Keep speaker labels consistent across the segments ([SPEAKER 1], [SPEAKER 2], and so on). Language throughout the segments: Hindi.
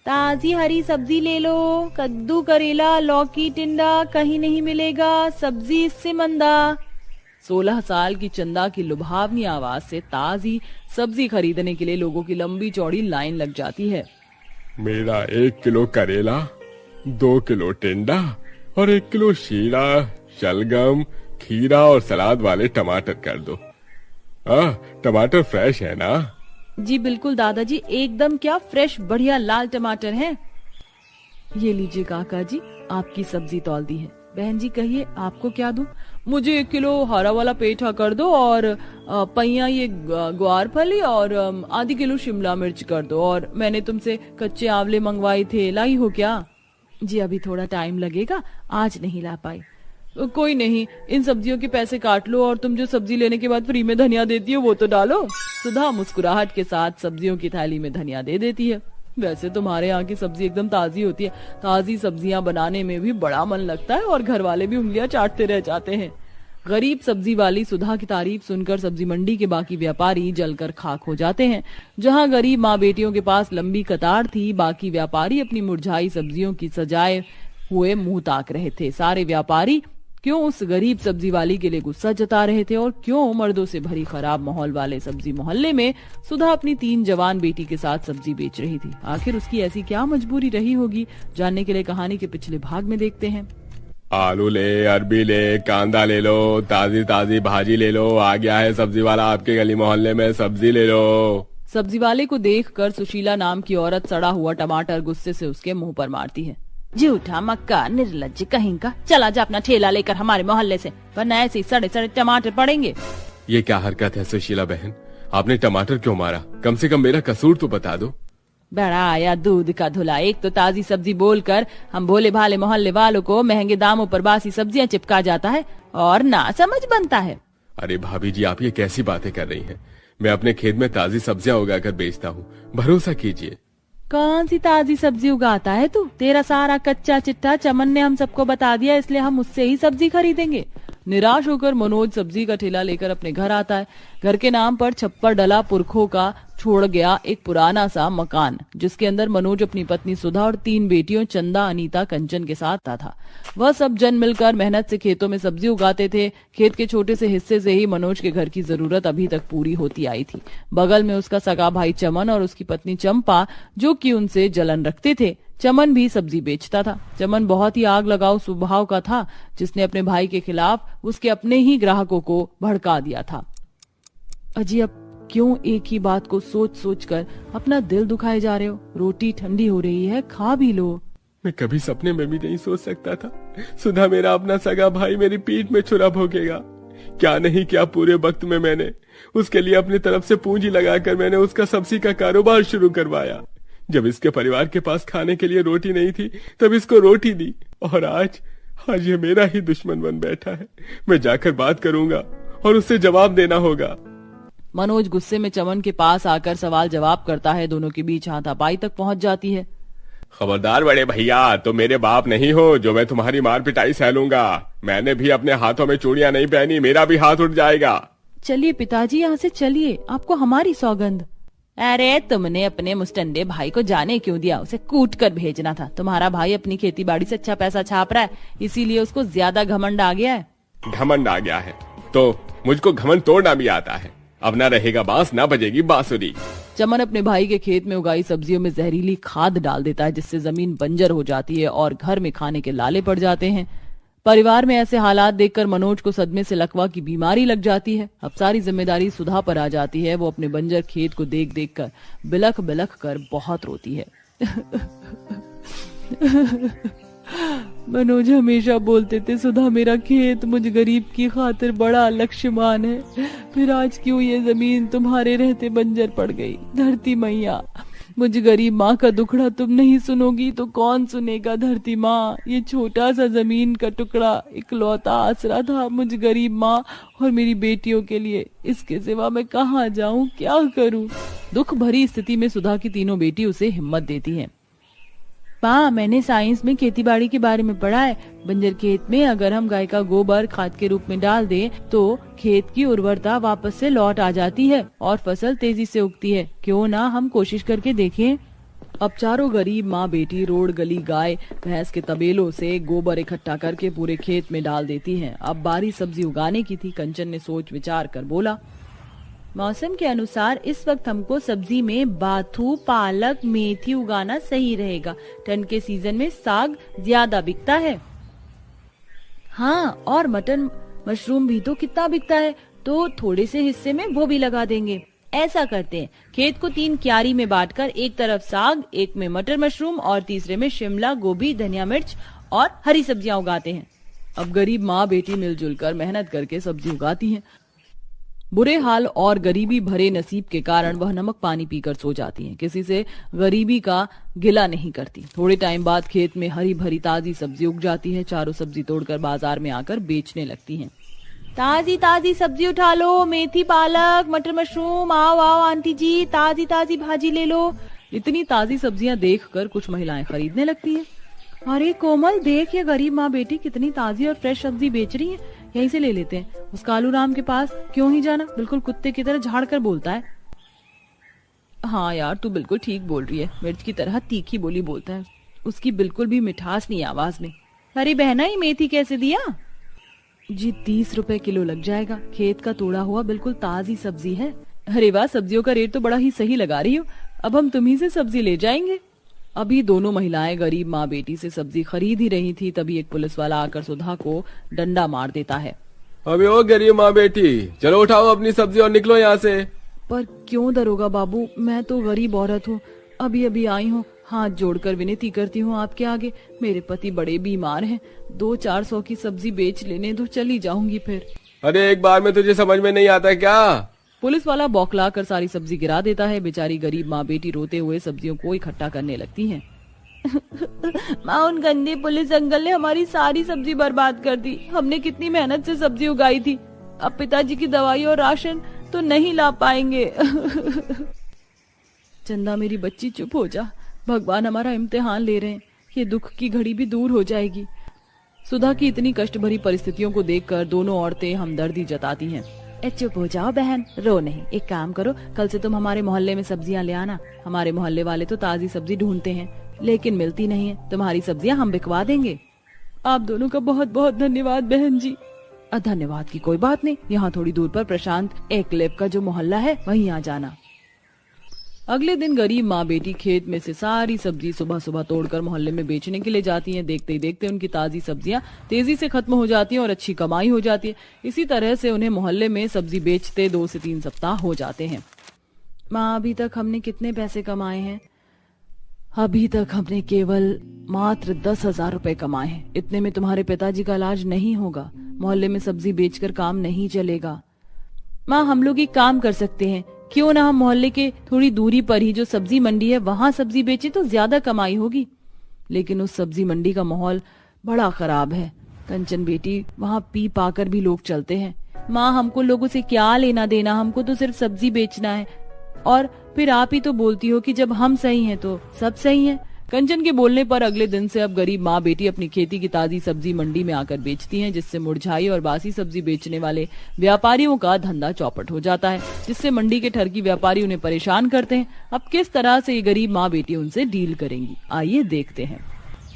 [SPEAKER 1] ताजी हरी सब्जी ले लो, कद्दू करेला लौकी टिंडा कहीं नहीं मिलेगा, सब्जी इससे मंदा।
[SPEAKER 2] 16 साल की चंदा की लुभावनी आवाज से ताजी सब्जी खरीदने के लिए लोगों की लंबी चौड़ी लाइन लग जाती है।
[SPEAKER 3] मेरा 1 किलो करेला, 2 किलो टिंडा और 1 किलो शीरा, शलगम, खीरा और सलाद वाले टमाटर कर दो। टमाटर फ्रेश है ना?
[SPEAKER 2] जी बिल्कुल दादाजी, एकदम क्या फ्रेश बढ़िया लाल टमाटर हैं। ये लीजिए काका जी, आपकी सब्जी तौल दी है। बहन जी कहिए आपको क्या दूं? मुझे 1 किलो हरा वाला पेठा कर दो और पैया ये ग्वार फली और आधी किलो शिमला मिर्च कर दो। और मैंने तुमसे कच्चे आंवले मंगवाए थे, लाई हो क्या? जी अभी थोड़ा टाइम लगेगा, आज नहीं ला पाई। कोई नहीं, इन सब्जियों के पैसे काट लो और तुम जो सब्जी लेने के बाद फ्री में धनिया देती हो वो तो डालो। सुधा मुस्कुराहट के साथ सब्जियों की थैली में धनिया दे देती है। वैसे तुम्हारे यहाँ की सब्जी एकदम ताजी होती है। ताजी सब्जियां बनाने में भी बड़ा मन लगता है और घर वाले भी उंगलियां चाटते रह जाते हैं। गरीब सब्जी वाली सुधा की तारीफ सुनकर सब्जी मंडी के बाकी व्यापारी जलकर खाक हो जाते हैं। जहाँ गरीब माँ बेटियों के पास लंबी कतार थी, बाकी व्यापारी अपनी मुरझाई सब्जियों की सजाए हुए मुंह ताक रहे थे। सारे व्यापारी क्यों उस गरीब सब्जी वाली के लिए गुस्सा जता रहे थे और क्यों मर्दों से भरी खराब माहौल वाले सब्जी मोहल्ले में सुधा अपनी 3 जवान बेटी के साथ सब्जी बेच रही थी। आखिर उसकी ऐसी क्या मजबूरी रही होगी, जानने के लिए कहानी के पिछले भाग में देखते हैं।
[SPEAKER 3] आलू ले, अरबी ले, कांदा ले लो, ताजी ताजी भाजी ले लो, आ गया है सब्जी वाला आपके गली मोहल्ले में, सब्जी ले लो।
[SPEAKER 2] सब्जी वाले को देखकर सुशीला नाम की औरत सड़ा हुआ टमाटर गुस्से से उसके मुंह पर मारती है।
[SPEAKER 1] झूठा मक्का निर्लज्ज कहीं का, चला जा अपना ठेला लेकर हमारे मोहल्ले से, वरना ऐसे सड़े सड़े टमाटर पड़ेंगे।
[SPEAKER 3] ये क्या हरकत है सुशीला बहन, आपने टमाटर क्यों मारा? कम से कम मेरा कसूर तो बता दो।
[SPEAKER 1] बड़ा आया दूध का धुला, एक तो ताजी सब्जी बोलकर हम भोले भाले मोहल्ले वालों को महंगे दामों पर बासी सब्जियां चिपका जाता है और ना समझ बनता है।
[SPEAKER 3] अरे भाभी जी, आप ये कैसी बातें कर रही हैं? मैं अपने खेत में ताजी सब्जियां उगाकर बेचता हूँ, भरोसा कीजिए।
[SPEAKER 1] कौन सी ताजी सब्जी उगाता है तू? तेरा सारा कच्चा चिट्ठा चमन ने हम सबको बता दिया, इसलिए हम उससे ही सब्जी खरीदेंगे।
[SPEAKER 2] निराश होकर मनोज सब्जी का ठेला लेकर अपने घर आता है। घर के नाम पर छप्पर डला पुरखों का छोड़ गया एक पुराना सा मकान, जिसके अंदर मनोज अपनी पत्नी सुधा और 3 बेटियों चंदा, अनीता, कंचन के साथ था। वह सब जन मिलकर मेहनत से खेतों में सब्जी उगाते थे। खेत के छोटे से हिस्से से ही मनोज के घर की जरूरत अभी तक पूरी होती आई थी। बगल में उसका सगा भाई चमन और उसकी पत्नी चंपा, जो कि उनसे जलन रखते थे। चमन भी सब्जी बेचता था। चमन बहुत ही आग लगाऊ स्वभाव का था, जिसने अपने भाई के खिलाफ उसके अपने ही ग्राहकों को भड़का दिया था। अजी अब क्यों एक ही बात को सोच सोच कर अपना दिल दुखाए जा रहे हो? रोटी ठंडी हो रही है, खा भी लो।
[SPEAKER 3] मैं कभी सपने में भी नहीं सोच सकता था सुधा मेरा अपना सगा भाई मेरी पीठ में छुरा भोगेगा। क्या नहीं क्या पूरे वक्त में मैंने उसके लिए अपनी तरफ से पूंजी लगाकर मैंने उसका सब्जी का कारोबार शुरू करवाया। जब इसके परिवार के पास खाने के लिए रोटी नहीं थी तब इसको रोटी दी, और आज ये मेरा ही दुश्मन बन बैठा है। मैं जाकर बात करूंगा और उससे जवाब देना होगा।
[SPEAKER 2] मनोज गुस्से में चमन के पास आकर सवाल जवाब करता है। दोनों के बीच हाथापाई तक पहुंच जाती है।
[SPEAKER 3] खबरदार बड़े भैया, तो मेरे बाप नहीं हो जो मैं तुम्हारी मार पिटाई सह लूंगा। मैंने भी अपने हाथों में चूड़ियां नहीं पहनी, मेरा भी हाथ उठ जाएगा।
[SPEAKER 1] चलिए पिताजी, यहाँ से चलिए, आपको हमारी सौगंध। अरे तुमने अपने मुस्टंडे भाई को जाने क्यों दिया? उसे कूट कर भेजना था। तुम्हारा भाई अपनी खेती बाड़ी से अच्छा पैसा छाप रहा है, इसीलिए उसको ज्यादा घमंड आ गया है।
[SPEAKER 3] घमंड आ गया है तो मुझको घमंड तोड़ना भी आता है। अब ना रहेगा बांस ना बजेगी बांसुरी।
[SPEAKER 2] चमन अपने भाई के खेत में उगाई सब्जियों में जहरीली खाद डाल देता है, जिससे जमीन बंजर हो जाती है और घर में खाने के लाले पड़ जाते हैं। परिवार में ऐसे हालात देखकर मनोज को सदमे से लकवा की बीमारी लग जाती है। अब सारी जिम्मेदारी सुधा पर आ जाती है। वो अपने बंजर खेत को देख देख कर बिलख बिलख कर बहुत रोती है। मनोज हमेशा बोलते थे, सुधा मेरा खेत मुझ गरीब की खातिर बड़ा लक्ष्यमान है, फिर आज क्यों ये जमीन तुम्हारे रहते बंजर पड़ गई? धरती मैया, मुझ गरीब माँ का दुखड़ा तुम नहीं सुनोगी तो कौन सुनेगा? धरती माँ, ये छोटा सा जमीन का टुकड़ा इकलौता आसरा था मुझ गरीब माँ और मेरी बेटियों के लिए। इसके सिवा मैं कहाँ जाऊँ, क्या करूँ? दुख भरी स्थिति में सुधा की तीनों बेटी उसे हिम्मत देती हैं।
[SPEAKER 1] माँ, मैंने साइंस में खेती-बाड़ी के बारे में पढ़ा है। बंजर खेत में अगर हम गाय का गोबर खाद के रूप में डाल दें तो खेत की उर्वरता वापस से लौट आ जाती है और फसल तेजी से उगती है। क्यों ना हम कोशिश करके देखें?
[SPEAKER 2] अब चारों गरीब माँ बेटी रोड गली गाय भैंस के तबेलों से गोबर इकट्ठा करके पूरे खेत में डाल देती हैं। अब बारी सब्जी उगाने की थी। कंचन ने सोच विचार कर बोला,
[SPEAKER 1] मौसम के अनुसार इस वक्त हमको सब्जी में बाथू, पालक, मेथी उगाना सही रहेगा। ठंड के सीजन में साग ज्यादा बिकता है। हाँ, और मटन मशरूम भी तो कितना बिकता है, तो थोड़े से हिस्से में वो भी लगा देंगे। ऐसा करते हैं, खेत को 3 क्यारी में बांटकर एक तरफ साग, एक में मटर मशरूम और तीसरे में शिमला, गोभी, धनिया मिर्च और हरी सब्जियां उगाते हैं।
[SPEAKER 2] अब गरीब माँ बेटी मिलजुल कर मेहनत करके सब्जी उगाती हैं। बुरे हाल और गरीबी भरे नसीब के कारण वह नमक पानी पीकर सो जाती हैं। किसी से गरीबी का गिला नहीं करती। थोड़े टाइम बाद खेत में हरी भरी ताजी सब्जी उग जाती है। चारों सब्जी तोड़कर बाजार में आकर बेचने लगती हैं।
[SPEAKER 1] ताजी ताजी सब्जी उठा लो, मेथी, पालक, मटर मशरूम, आओ आओ आंटी जी, ताजी ताजी भाजी ले लो।
[SPEAKER 2] इतनी ताजी सब्जियां देखकर कुछ महिलाएं खरीदने लगती हैं।
[SPEAKER 1] अरे कोमल, देख ये गरीब माँ बेटी कितनी ताजी और फ्रेश सब्जी बेच रही है,
[SPEAKER 2] यहीं से ले लेते हैं। उस कालू राम के पास क्यों ही जाना, बिल्कुल कुत्ते की तरह झाड़ कर बोलता है। हाँ यार, तू बिल्कुल ठीक बोल रही है, मिर्च की तरह तीखी बोली बोलता है। उसकी बिल्कुल भी मिठास नहीं आवाज में।
[SPEAKER 1] अरे बहना, ये मेथी कैसे दिया?
[SPEAKER 2] जी 30 रुपए किलो लग जाएगा। खेत का तोड़ा हुआ बिल्कुल ताजी सब्जी है। अरे वाह, सब्जियों का रेट तो बड़ा ही सही लगा रही हो। अब हम तुम्ही से सब्जी ले जाएंगे। अभी दोनों महिलाएं गरीब माँ बेटी से सब्जी खरीद ही रही थी, तभी एक पुलिस वाला आकर सुधा को डंडा मार देता है।
[SPEAKER 3] अबे ओ गरीब माँ बेटी, चलो उठाओ अपनी सब्जी और निकलो यहाँ से।
[SPEAKER 2] पर क्यों दरोगा बाबू, मैं तो गरीब औरत हूँ, अभी अभी आई हूँ। हाथ जोड़कर विनती करती हूँ आपके आगे, मेरे पति बड़े बीमार हैं। 200-400 की सब्जी बेच लेने दो, चली जाऊंगी फिर।
[SPEAKER 3] अरे एक बार में तुझे समझ में नहीं आता क्या?
[SPEAKER 2] पुलिस वाला बौखला कर सारी सब्जी गिरा देता है। बेचारी गरीब माँ बेटी रोते हुए सब्जियों को इकट्ठा करने लगती हैं।
[SPEAKER 1] माँ, उन गंदे पुलिस अंकल ने हमारी सारी सब्जी बर्बाद कर दी। हमने कितनी मेहनत से सब्जी उगाई थी। अब पिताजी की दवाई और राशन तो नहीं ला पाएंगे।
[SPEAKER 2] चंदा मेरी बच्ची, चुप हो जा। भगवान हमारा इम्तिहान ले रहे हैं, ये दुख की घड़ी भी दूर हो जाएगी। सुधा की इतनी कष्ट भरी परिस्थितियों को देखकर दोनों औरतें हमदर्दी जताती हैं।
[SPEAKER 1] चुप हो जाओ बहन, रो नहीं। एक काम करो, कल से तुम हमारे मोहल्ले में सब्जियां ले आना। हमारे मोहल्ले वाले तो ताजी सब्जी ढूंढते हैं, लेकिन मिलती नहीं है। तुम्हारी सब्जियां हम बिकवा देंगे।
[SPEAKER 2] आप दोनों का बहुत बहुत धन्यवाद बहन जी।
[SPEAKER 1] धन्यवाद की कोई बात नहीं। यहाँ थोड़ी दूर पर प्रशांत एकलेब का जो मोहल्ला है वहीं आ जाना।
[SPEAKER 2] अगले दिन गरीब माँ बेटी खेत में से सारी सब्जी सुबह सुबह तोड़कर मोहल्ले में बेचने के लिए जाती हैं। देखते ही देखते उनकी ताजी सब्जियां तेजी से खत्म हो जाती हैं और अच्छी कमाई हो जाती है। इसी तरह से उन्हें मोहल्ले में सब्जी बेचते 2 से 3 सप्ताह हो जाते हैं।
[SPEAKER 1] माँ, अभी तक हमने कितने पैसे कमाए हैं?
[SPEAKER 2] अभी तक हमने केवल मात्र 10,000 रुपए कमाए हैं। इतने में तुम्हारे पिताजी का इलाज नहीं होगा। मोहल्ले में सब्जी बेचकर काम नहीं चलेगा।
[SPEAKER 1] माँ, हम लोग एक काम कर सकते हैं, क्यों ना हम मोहल्ले के थोड़ी दूरी पर ही जो सब्जी मंडी है वहाँ सब्जी बेचे तो ज्यादा कमाई होगी।
[SPEAKER 2] लेकिन उस सब्जी मंडी का माहौल बड़ा खराब है कंचन बेटी, वहाँ पी पाकर भी लोग चलते हैं।
[SPEAKER 1] माँ, हमको लोगों से क्या लेना देना, हमको तो सिर्फ सब्जी बेचना है। और फिर आप ही तो बोलती हो कि जब हम सही हैं तो सब सही हैं।
[SPEAKER 2] कंचन के बोलने पर अगले दिन से अब गरीब माँ बेटी अपनी खेती की ताजी सब्जी मंडी में आकर बेचती हैं, जिससे मुरझाई और बासी सब्जी बेचने वाले व्यापारियों का धंधा चौपट हो जाता है, जिससे मंडी के ठरकी व्यापारी उन्हें परेशान करते हैं। अब किस तरह से ये गरीब माँ बेटी उनसे डील करेंगी, आइए देखते हैं।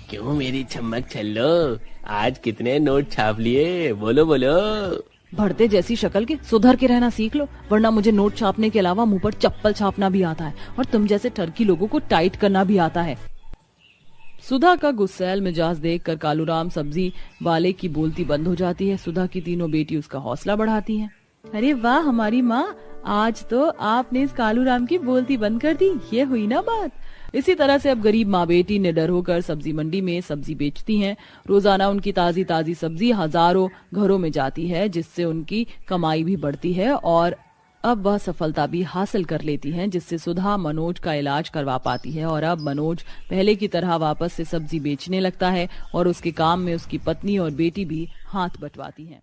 [SPEAKER 4] क्यों मेरी चमक छल्लो, आज कितने नोट छाप लिए, बोलो बोलो।
[SPEAKER 2] भड़ते जैसी शक्ल के सुधर के रहना सीख लो, वरना मुझे नोट छापने के अलावा मुंह पर चप्पल छापना भी आता है और तुम जैसे ठरकी लोगों को टाइट करना भी आता है। सुधा का गुस्सैल मिजाज देखकर कालूराम सब्जी वाले की बोलती बंद हो जाती है। सुधा की तीनों बेटी उसका हौसला बढ़ाती हैं।
[SPEAKER 1] अरे वाह हमारी माँ, आज तो आपने इस कालूराम की बोलती बंद कर दी, ये हुई ना बात।
[SPEAKER 2] इसी तरह से अब गरीब माँ बेटी निडर होकर सब्जी मंडी में सब्जी बेचती हैं। रोजाना उनकी ताजी ताजी सब्जी हजारों घरों में जाती है, जिससे उनकी कमाई भी बढ़ती है और अब वह सफलता भी हासिल कर लेती हैं, जिससे सुधा मनोज का इलाज करवा पाती है। और अब मनोज पहले की तरह वापस से सब्जी बेचने लगता है और उसके काम में उसकी पत्नी और बेटी भी हाथ बंटवाती हैं।